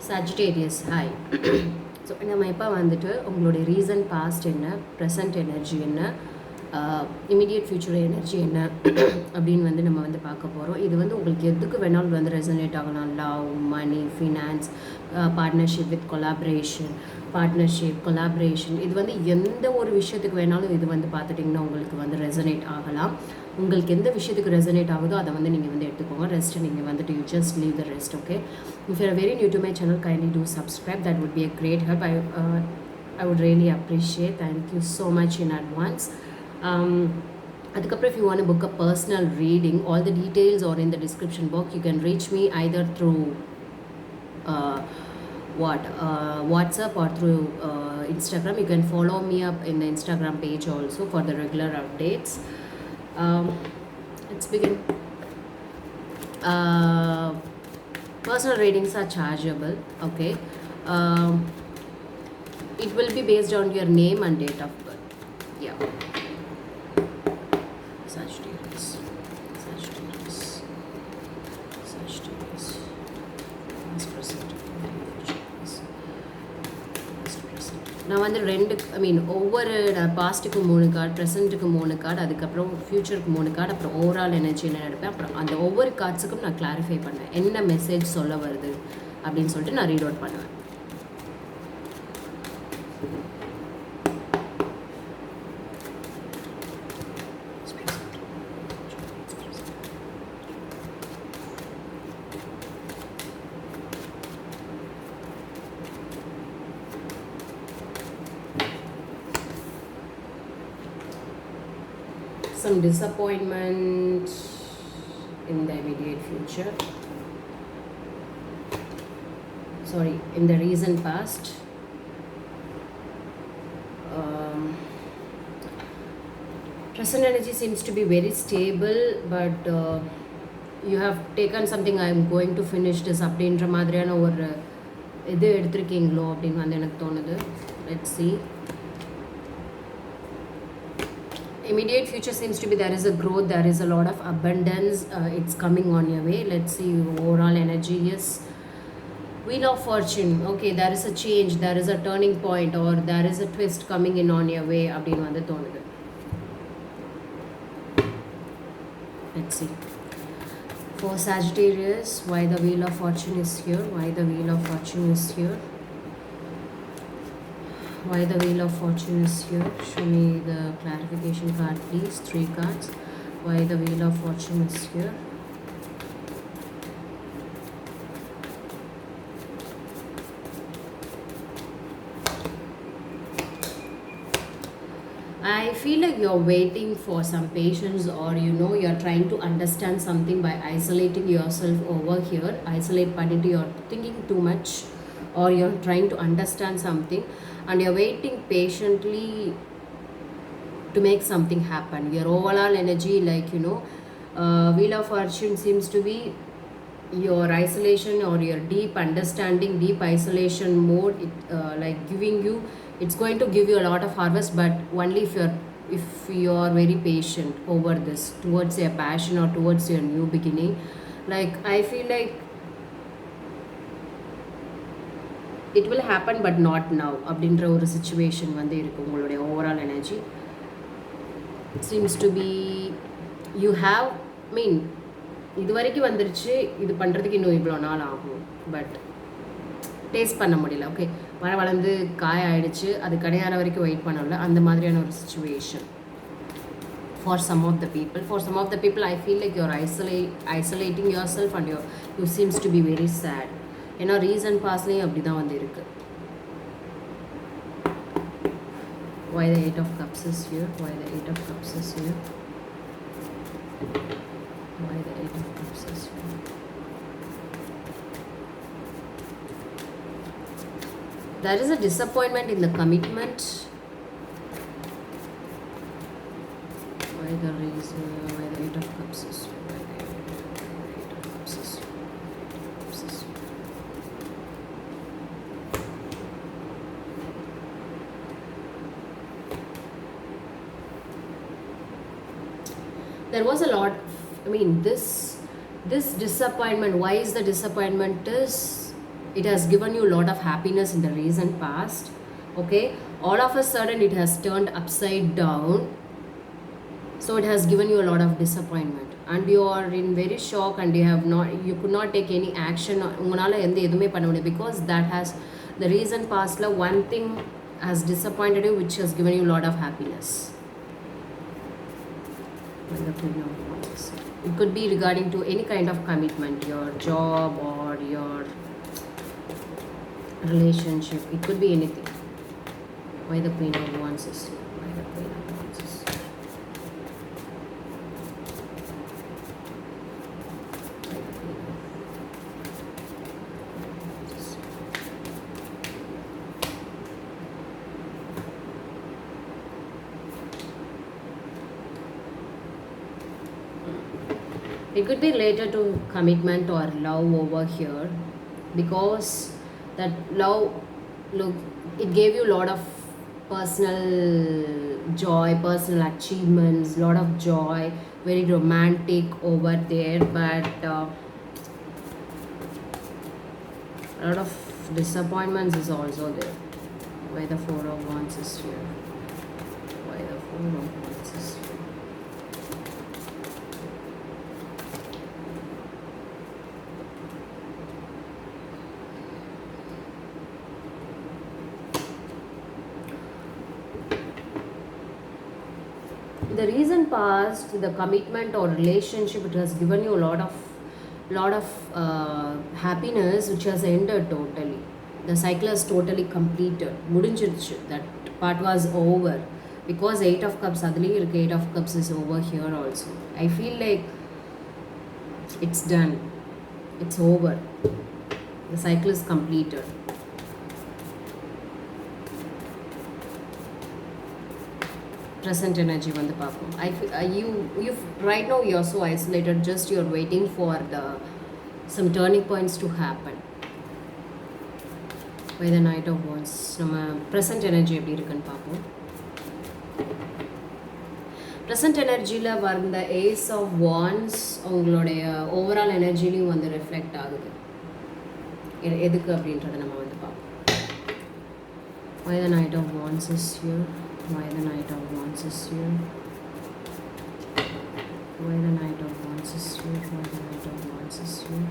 Sagittarius, hi. So நம்ம இப்போ வந்துட்டு உங்களுடைய ரீசன்ட் பாஸ்ட் என்ன, ப்ரெசன்ட் எனர்ஜி என்ன, இமீடியட் ஃப்யூச்சர் எனர்ஜி என்ன அப்படின்னு வந்து நம்ம வந்து பார்க்க போகிறோம். இது வந்து உங்களுக்கு எதுக்கு வேணாலும் வந்து ரெசனேட் ஆகலாம். Love, money, finance, partnership with collaboration, இது வந்து எந்த ஒரு விஷயத்துக்கு வேணாலும் இது வந்து பார்த்துட்டிங்கன்னா உங்களுக்கு வந்து ரெசனேட் ஆகலாம். உங்களுக்கு எந்த விஷயத்துக்கு ரெசனேட் ஆகுதோ அதை வந்து நீங்கள் வந்து எடுத்துக்கோங்க. ரெஸ்ட்டு நீங்கள் வந்துட்டு you just leave the rest. Okay, if you are very new to my channel, kindly do subscribe. That would be a great help. I would really appreciate. Thank you so much in advance. அதுக்கப்புறம் if you want to book a personal reading, all the details are in the description box. You can reach me either through WhatsApp or through Instagram. You can follow me up in the Instagram page also for the regular updates. Let's begin. Personal readings are chargeable. Okay, it will be based on your name and date of birth. Yeah. Sagittarius. Past, present, future. நான் வந்து ஒவ்வொரு பாஸ்ட்டுக்கு 3 card, ப்ரெசென்ட்டுக்கு 3 card, அதுக்கப்புறம் ஃப்யூச்சருக்கு 3 card, அப்புறம் overall energy என்ன எடுப்பேன். அப்புறம் அந்த ஒவ்வொரு கார்ட்ஸுக்கும் நான் கிளாரிஃபை பண்ணுவேன், என்ன மெசேஜ் சொல்ல வருது அப்படின்னு சொல்லிட்டு நான் ரீட் அவுட் பண்ணுவேன். Some disappointment in the immediate future. Sorry, in the recent past. Present energy seems to be very stable, but you have taken something. I am going to finish this அப்படின்ற மாதிரியான ஒரு இது எடுத்திருக்கீங்களோ அப்படின்னு வந்து எனக்கு தோணுது. Let's see. Immediate future seems to be there is a growth, there is a lot of abundance, it's coming on your way. Let's see overall energy. Yes, wheel of fortune. Okay, there is a change, there is a turning point, or there is a twist coming in on your way அப்படின்னு வந்து தோணுது. Let's see. For Sagittarius, why the wheel of fortune is here? Why the wheel of fortune is here? Why the wheel of fortune is here? Show me the clarification card, please. 3 cards. Why the wheel of fortune is here? I feel like you're waiting for some patience, or you're trying to understand something by isolating yourself over here. Isolate பண்ணிட்டு you're thinking too much, or you're trying to understand something and you're waiting patiently to make something happen. Your overall energy, wheel of fortune seems to be your isolation or your deep understanding, deep isolation mode. It's going to give you a lot of harvest, but only if you're very patient over this towards your passion or towards your new beginning. I feel like it will happen but not now அப்படின்ற ஒரு situation வந்து இருக்குது. உங்களுடைய overall energy seems to be you have இது வரைக்கும் வந்துருச்சு, இது பண்ணுறதுக்கு இன்னும் இவ்வளோ நாள் ஆகும், பட் டேஸ்ட் பண்ண முடியல. ஓகே, மழை வளர்ந்து காய ஆயிடுச்சு, அது கிடையாத வரைக்கும் வெயிட் பண்ணல, அந்த மாதிரியான ஒரு situation for some of the people. I feel like you're isolating yourself and you seems to be very sad. ஏன்னா ரீசன் பாஸ்லேயும் அப்படி தான் வந்து இருக்கு. Why the 8 of cups is here? Why the 8 of cups is here? Why the 8 of cups is here? There is a disappointment in the commitment. Why the reason? Why the 8 of cups is here? Why the 8 of cups is here? There was a lot. This disappointment. Why is the disappointment is it has given you a lot of happiness in the recent past. Okay, all of a sudden it has turned upside down, so it has given you a lot of disappointment and you are in very shock and you could not take any action உங்களால எந்த எதுவுமே பண்ண முடியாது because that has the recent pastல one thing has disappointed you which has given you a lot of happiness. It could be regarding to any kind of commitment, your job or your relationship. It could be anything. Why the Queen of Wands is here? Why the Queen of Wands is here? Why the Queen of Wands is here? It could be related to commitment or love over here, because that love, look, it gave you a lot of personal joy, personal achievements, lot of joy, very romantic over there, but a lot of disappointments is also there. Why the Four of Wands is here? Why the Four of Wands is here? The reason past, the commitment or relationship, it has given you a lot of happiness which has ended totally. The cycle has totally completed. Mudinjiruchu. That part was over because 8 of Cups adli irukku, 8 of Cups is over here also. I feel like it's done. It's over. The cycle is completed. Present energy வந்து பார்ப்போம். You right now you're so isolated, just you're waiting for some turning points to happen. By the Knight of Wands, நம்ம present energy எப்படி இருக்குன்னு பார்ப்போம். present எனர்ஜியில் வந்த Ace of Wands உங்களுடைய overall எனர்ஜிலையும் வந்து reflect ஆகுது. எதுக்கு அப்படின்றத நம்ம வந்து பார்ப்போம். Why the Knight of Wands is here? Why the Knight of Wands is here? Why the Knight of Wands is here? Why the Knight of Wands is here?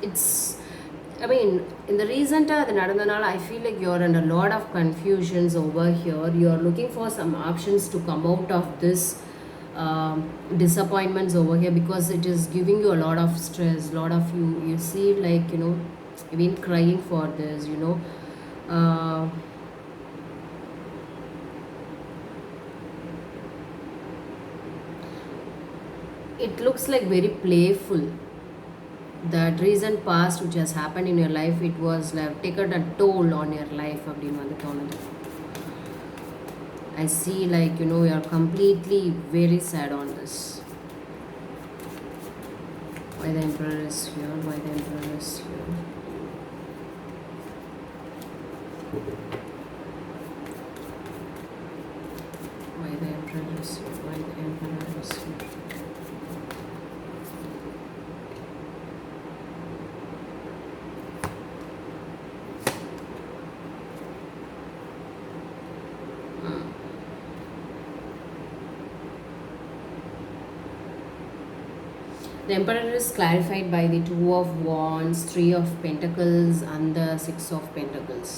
It's, I mean, in the recent அது நடந்தனால I feel like you're under a lot of confusions over here. You're looking for some options to come out of this disappointments over here, because it is giving you a lot of stress, lot of you see like, you know, you've been crying for this, you know. It looks like very playful. That recent past which has happened in your life, it was like taken a toll on your life அப்படின்னு வந்து தோணுது. I see like, you know, you are completely very sad on this. Why the Emperor is here? Why the Emperor is here? Why the Emperor is here? Why the Emperor is here? The Emperor is clarified by the Two of Wands, Three of Pentacles and the Six of Pentacles.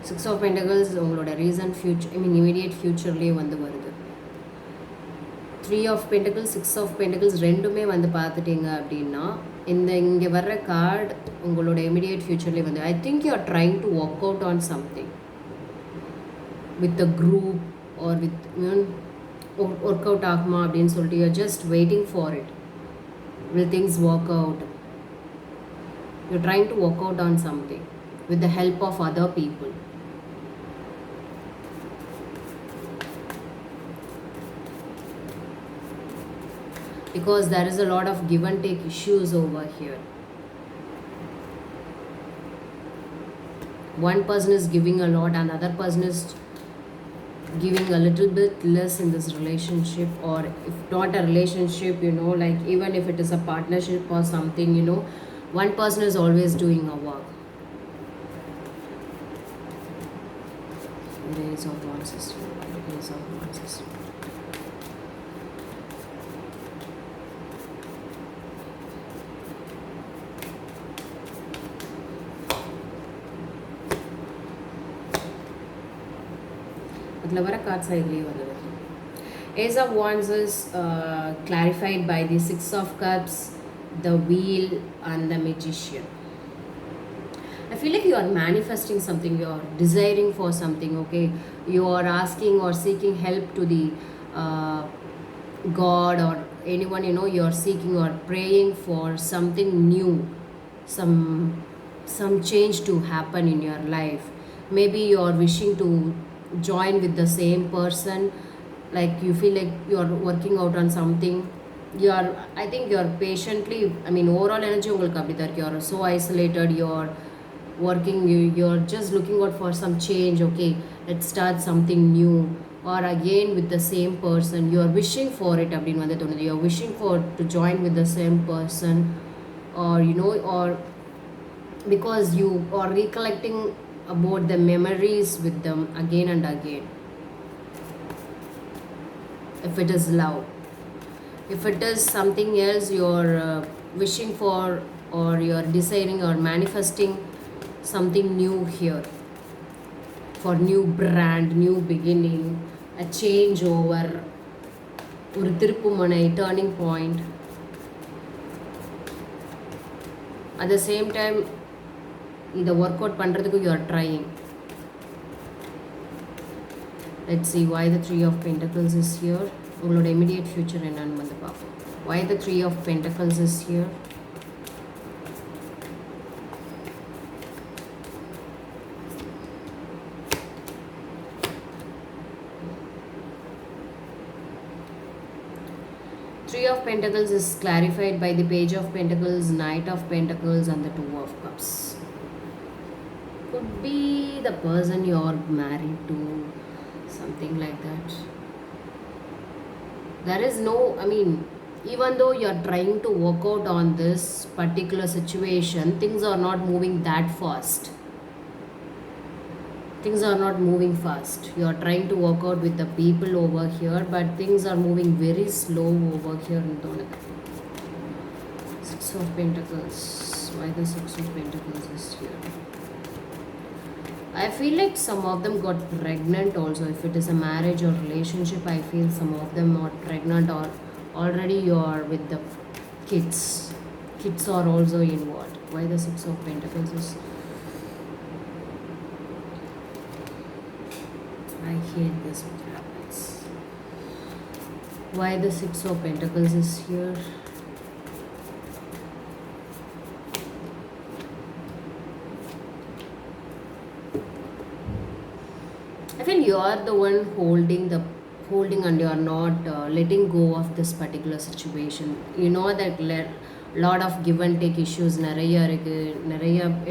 Six of Pentacles உங்களோட recent future, ஐ மீன் immediate ஃபியூச்சர்லேயே வந்து வருது. Three of Pentacles, Six of Pentacles ரெண்டுமே வந்து பார்த்துட்டிங்க அப்படின்னா இங்கே வர்ற கார்டு உங்களோட இமீடியட் ஃபியூச்சர்லேயே வந்து I think you are trying to work out on something with a group or with work out ஆகுமா அப்படின்னு சொல்லிட்டு you are just waiting for it. Will things work out? You're trying to work out on something with the help of other people. Because there is a lot of give and take issues over here. one person is giving a lot and other person is giving a little bit less in this relationship, or if not a relationship, like even if it is a partnership or something, one person is always doing a work. Days of one system, days of one system. அதில் வர cards இதுலேயே வருது. Ace of Wands is clarified by the Six of Cups, the Wheel and the Magician. I feel like you are manifesting something, you are desiring for something, okay? You are asking or seeking help to the God or anyone, you are seeking or praying for something new, some change to happen in your life. Maybe you are wishing to join with the same person, like you feel like you are working out on something. I think you are patiently, overall energy உங்களுக்கு அப்படி தான் இருக்கு. You are so isolated, you are working, you're just looking out for some change, okay, let's start something new, or again with the same person, you are wishing for it அப்படின்னு வந்து தோணுது. You are wishing for to join with the same person, or or because you are recollecting about the memories with them again and again. If it is love, if it is something else, you're wishing for, or you're desiring or manifesting something new here, for new brand, new beginning, a change over, ஒரு திருப்புமுனை, turning point. At the same time இதை work out பண்ணுறதுக்கு you are trying. Let's see why the Three of Pentacles is here. உங்களோட immediate future என்னன்னு வந்து பார்ப்போம். Why the Three of Pentacles is here. Three of Pentacles is clarified by the Page of Pentacles, Knight of Pentacles and the Two of Cups. Could be the person you're married to, something like that. There is no, even though you're trying to work out on this particular situation, things are not moving that fast. Things are not moving fast. You are trying to work out with the people over here, but things are moving very slow over here in Donut. Six of Pentacles. Why the Six of Pentacles is here? I feel like some of them got pregnant also. If it is a marriage or relationship, I feel some of them are pregnant, or already you are with the kids. Kids are also involved. Why the Six of Pentacles is... I hate this when it happens. Why the Six of Pentacles is here? I feel you are the one holding and you are not letting go of this particular situation. You know that lot of give and take issues நிறைய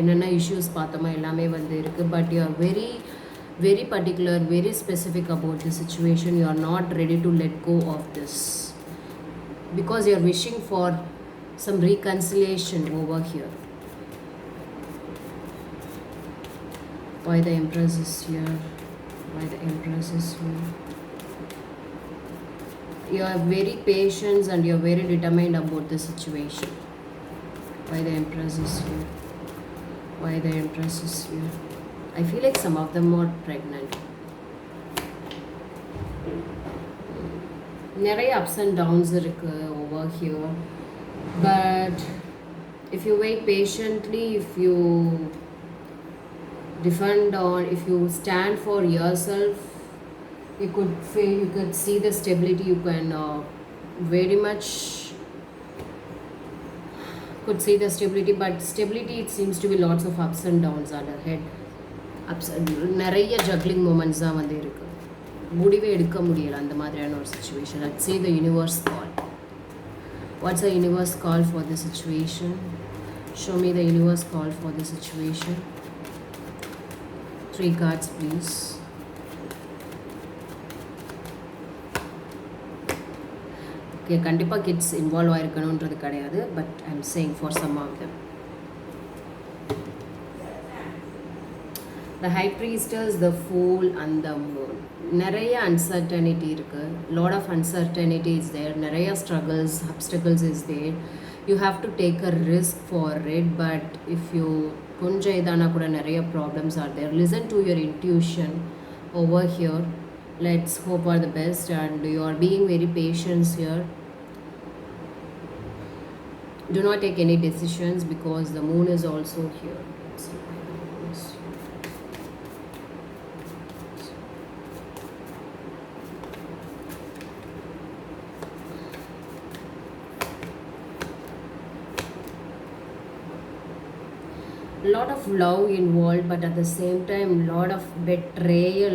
என்னென்ன issues பார்த்தோமா எல்லாமே வந்து இருக்கு. But you are very very particular, very specific about the situation. You are not ready to let go of this because you are wishing for some reconciliation over here. Why the Empress is here? Why the Empress is here? You are very patient and you are very determined about the situation. Why the Empress is here? Why the Empress is here? I feel like some of them are pregnant. நிறைய ups and downs இருக்கு over here, but if you wait patiently, if you defend, or if you stand for yourself, you could see the stability. You can very much could see the stability, but stability, it seems to be lots of ups and downs ahead. நிறைய juggling moments தான் வந்து இருக்குது. முடிவே எடுக்க முடியல அந்த மாதிரியான ஒரு situation. Let's see the universe call. What's the universe call for the situation? Show me the universe call for the situation. 3 cards please. Okay, கண்டிப்பாக கிட்ஸ் இன்வால்வ் ஆகிருக்கணுன்றது கிடையாது, but I am saying for some of them. The high priestess, the fool and the moon. நிறைய uncertainty இருக்குது, lot of uncertainty is there, நிறைய struggles, obstacles is there. You have to take a risk for it, but if you கொஞ்சம் இதானா கூட நிறைய problems are there. Listen to your intuition over here. Let's hope for the best, and you are being very patient here. Do not take any decisions because the moon is also here. Let's see. Lot of love involved, but at the same time lot of betrayal,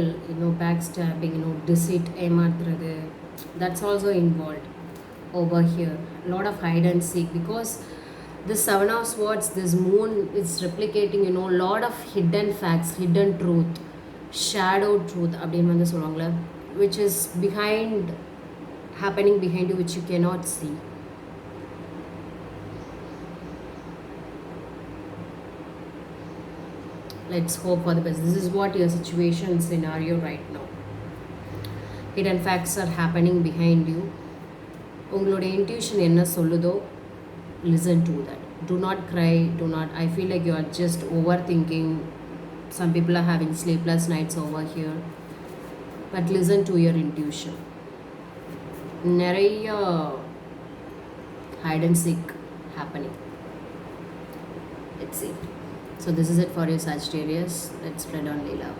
backstabbing, deceit, ஏமாத்துறது, that's also involved over here. Lot of hide and seek, because this 7 of swords, this moon is replicating, lot of hidden facts, hidden truth, shadow truth அப்படின்னு வந்து சொல்லுவாங்களே, which is happening behind you, which you cannot see. Let's hope for the best. This is what your situation scenario right now. Hidden facts are happening behind you. உங்களோட intuition என்ன சொல்லுதோ, listen to that. Do not cry. I feel like you are just overthinking. Some people are having sleepless nights over here. But listen to your intuition. நிறைய hide and seek happening. Let's see. So this is it for you, Sagittarius. Let's spread only love.